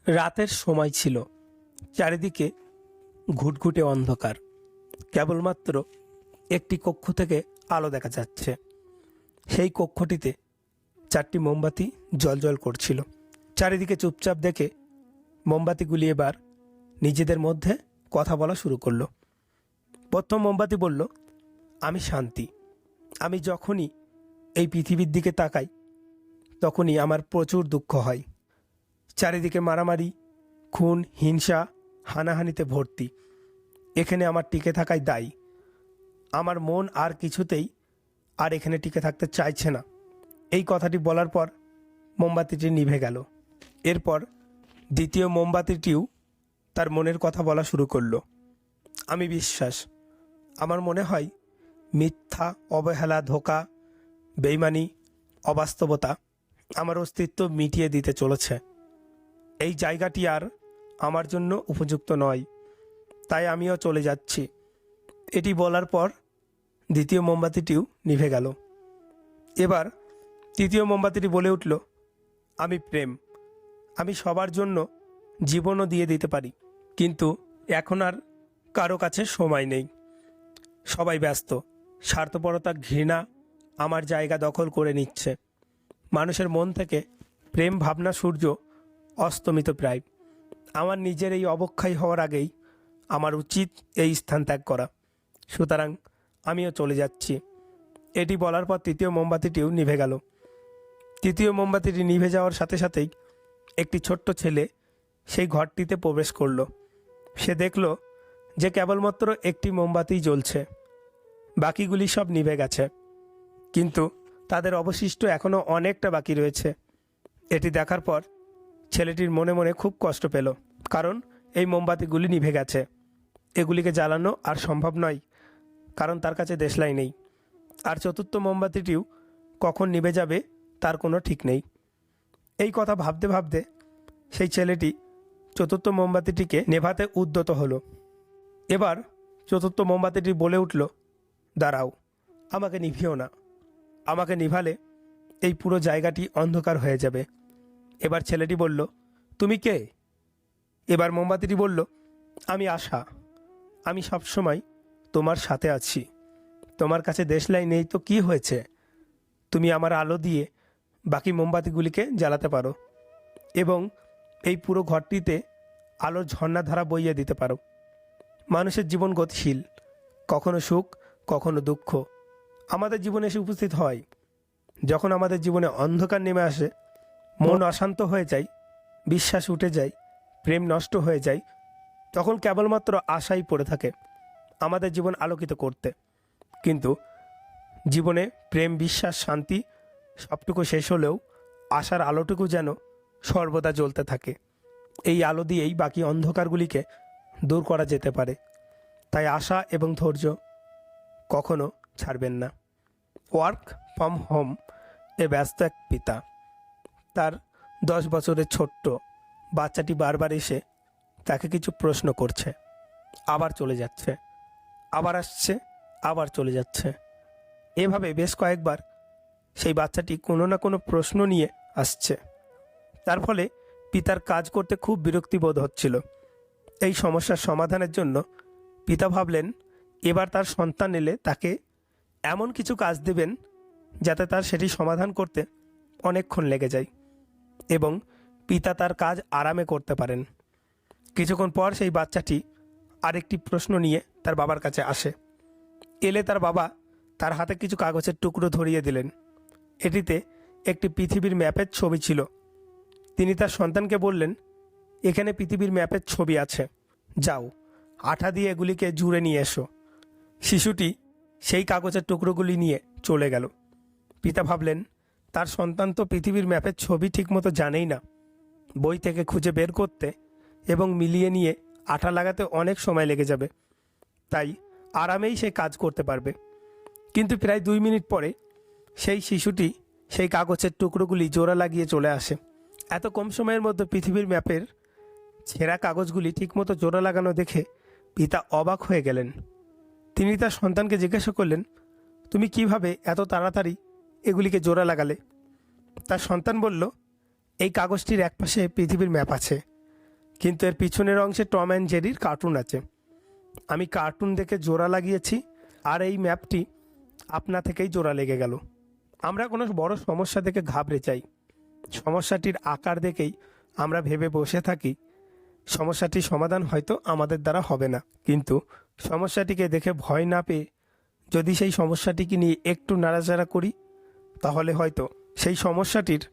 রাতের সময় ছিল। চারিদিকে ঘুটঘুটে অন্ধকার। কেবলমাত্র একটি কক্ষ থেকে আলো দেখা যাচ্ছে। সেই কক্ষটিতে 4টি মোমবাতি জ্বলজ্বল করছিল। চারিদিকে চুপচাপ দেখে মোমবাতিগুলি এবার নিজেদের মধ্যে কথা বলা শুরু করলো। প্রথম মোমবাতি বলল, আমি শান্তি। আমি যখনই এই পৃথিবীর দিকে তাকাই তখনই আমার প্রচুর দুঃখ হয়। চারিদিকে মারামারি, খুন, হিংসা, হানাহানিতে ভর্তি। এখানে আমার টিকে থাকাই দায়ী। আমার মন আর কিছুতেই আর এখানে টিকে থাকতে চাইছে না। এই কথাটি বলার পর মোমবাতিটি নিভে গেল। এরপর দ্বিতীয় মোমবাতিটিও তার মনের কথা বলা শুরু করলো। আমি বিশ্বাস। আমার মনে হয় মিথ্যা, অবহেলা, ধোঁকা, বেইমানি, অবাস্তবতা আমার অস্তিত্ব মিটিয়ে দিতে চলেছে। এই জায়গাটি আর আমার জন্য উপযুক্ত নয়, তাই আমিও চলে যাচ্ছি। এটি বলার পর দ্বিতীয় মোমবাতিটিও নিভে গেল। এবার তৃতীয় মোমবাতিটি বলে উঠল, আমি প্রেম। আমি সবার জন্য জীবনও দিয়ে দিতে পারি, কিন্তু এখন আর কারো কাছে সময় নেই। সবাই ব্যস্ত। স্বার্থপরতা, ঘৃণা আমার জায়গা দখল করে নিচ্ছে। মানুষের মন থেকে প্রেম ভাবনা সূর্য অস্তমিত প্রায়। আমার নিজের এই অবক্ষয় হওয়ার আগেই আমার উচিত এই স্থান ত্যাগ করা। সুতরাং আমিও চলে যাচ্ছি। এটি বলার পর তৃতীয় মোমবাতিটিও নিভে গেল। তৃতীয় মোমবাতিটি নিভে যাওয়ার সাথে সাথেই একটি ছোট্ট ছেলে সেই ঘরটিতে প্রবেশ করল। সে দেখল যে কেবলমাত্র একটি মোমবাতিই জ্বলছে, বাকিগুলি সব নিভে গেছে। কিন্তু তাদের অবশিষ্ট এখনও অনেকটা বাকি রয়েছে। এটি দেখার পর ছেলেটির মনে মনে খুব কষ্ট পেল, কারণ এই মোমবাতিগুলি নিভে গেছে। এগুলিকে জ্বালানো আর সম্ভব নয়, কারণ তার কাছে দেশলাই নেই। আর চতুর্থ মোমবাতিটিও কখন নিভে যাবে তার কোনো ঠিক নেই। এই কথা ভাবতে ভাবতে সেই ছেলেটি চতুর্থ মোমবাতিটিকে নেভাতে উদ্যত হলো। এবার চতুর্থ মোমবাতিটি বলে উঠল, দাঁড়াও, আমাকে নিভিও না। আমাকে নিভালে এই পুরো জায়গাটি অন্ধকার হয়ে যাবে। এবার ছেলেটি বলল, তুমি কে? এবার মোমবাতিটি বলল, আমি আশা। আমি সবসময় তোমার সাথে আছি। তোমার কাছে দেশলাই নেই তো কি হয়েছে? তুমি আমার আলো দিয়ে বাকি মোমবাতিগুলিকে জ্বালাতে পারো এবং এই পুরো ঘরটিতে আলোর ঝর্ণাধারা বইয়ে দিতে পারো। মানুষের জীবন গতিশীল, কখনো সুখ, কখনো দুঃখ আমাদের জীবনে এসে উপস্থিত হয়। যখন আমাদের জীবনে অন্ধকার নেমে আসে, মন অশান্ত হয়ে যায়, বিশ্বাস উঠে যায়, প্রেম নষ্ট হয়ে যায়, তখন কেবলমাত্র আশাই পড়ে থাকে আমাদের জীবন আলোকিত করতে। কিন্তু জীবনে প্রেম, বিশ্বাস, শান্তি সবটুকু শেষ হলেও আশার আলোটুকু যেন সর্বদা জ্বলতে থাকে। এই আলো দিয়েই বাকি অন্ধকারগুলিকে দূর করা যেতে পারে। তাই আশা এবং ধৈর্য কখনো ছাড়বেন না। ওয়ার্ক ফ্রম হোম এ ব্যস্ত এক পিতা তার 10 বছরের ছোট্ট বাচ্চাটি বারবার এসে তাকে কিছু প্রশ্ন করছে, আবার চলে যাচ্ছে, আবার আসছে, আবার চলে যাচ্ছে। এভাবে বেশ কয়েকবার সেই বাচ্চাটি কোনো না কোনো প্রশ্ন নিয়ে আসছে। তার ফলে পিতার কাজ করতে খুব বিরক্তি বোধ হচ্ছিল। এই সমস্যার সমাধানের জন্য পিতা ভাবলেন, এবার তার সন্তান এলে তাকে এমন কিছু কাজ দেবেন যাতে তার সেটি সমাধান করতে অনেকক্ষণ লেগে যায় এবং পিতা তার কাজ আরামে করতে পারেন। কিছুক্ষণ পর সেই বাচ্চাটি আরেকটি প্রশ্ন নিয়ে তার বাবার কাছে আসে। এলে তার বাবা তার হাতে কিছু কাগজের টুকরো ধরিয়ে দিলেন। এটিতে একটি পৃথিবীর ম্যাপের ছবি ছিল। তিনি তার সন্তানকে বললেন, এখানে পৃথিবীর ম্যাপের ছবি আছে, যাও আঠা দিয়ে এগুলিকে জুড়ে নিয়ে এসো। শিশুটি সেই কাগজের টুকরোগুলি নিয়ে চলে গেল। পিতা ভাবলেন, তার সন্তান তো পৃথিবীর ম্যাপের ছবি ঠিকমতো জানেই না। বই থেকে খুঁজে বের করতে এবং মিলিয়ে নিয়ে আঠা লাগাতে অনেক সময় লেগে যাবে, তাই আরামেই সে কাজ করতে পারবে। কিন্তু প্রায় 2 মিনিট পরে সেই শিশুটি সেই কাগজের টুকরোগুলি জোড়া লাগিয়ে চলে আসে। এত কম সময়ের মধ্যে পৃথিবীর ম্যাপের ছেঁড়া কাগজগুলি ঠিকমতো জোড়া লাগানো দেখে পিতা অবাক হয়ে গেলেন। তিনি তার সন্তানকে জিজ্ঞাসা করলেন, তুমি কিভাবে এত তাড়াতাড়ি এগুলিকে জোড়া লাগালে? তার সন্তান বলল, এই কাগজটির একপাশে পৃথিবীর ম্যাপ আছে কিন্তু এর পিছনের অংশে টম অ্যান্ড জেরির কার্টুন আছে। আমি কার্টুন দেখে জোড়া লাগিয়েছি, আর এই ম্যাপটি আপনা থেকেই জোড়া লেগে গেল। আমরা কোনো বড় সমস্যা দেখে ঘাবড়ে যাই। সমস্যাটির আকার দেখেই আমরা ভেবে বসে থাকি সমস্যাটির সমাধান হয়তো আমাদের দ্বারা হবে না। কিন্তু সমস্যাটিকে দেখে ভয় না পেয়ে যদি সেই সমস্যাটিকে নিয়ে একটু নাড়াচাড়া করি, তাহলে হয়তো সেই সমস্যাটির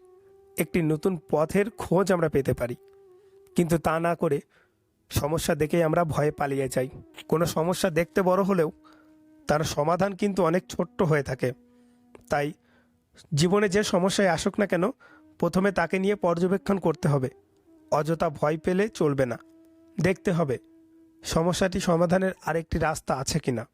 একটি নতুন পথের খোঁজ আমরা পেতে পারি। কিন্তু তা না করে সমস্যা দেখেই আমরা ভয়ে পালিয়ে যাই। কোনো সমস্যা দেখতে বড় হলেও তার সমাধান কিন্তু অনেক ছোট্ট হয়ে থাকে। তাই জীবনে যে সমস্যায় আসুক না কেন, প্রথমে তাকে নিয়ে পর্যবেক্ষণ করতে হবে। অযথা ভয় পেলে চলবে না। দেখতে হবে সমস্যাটি সমাধানের আরেকটি রাস্তা আছে কিনা।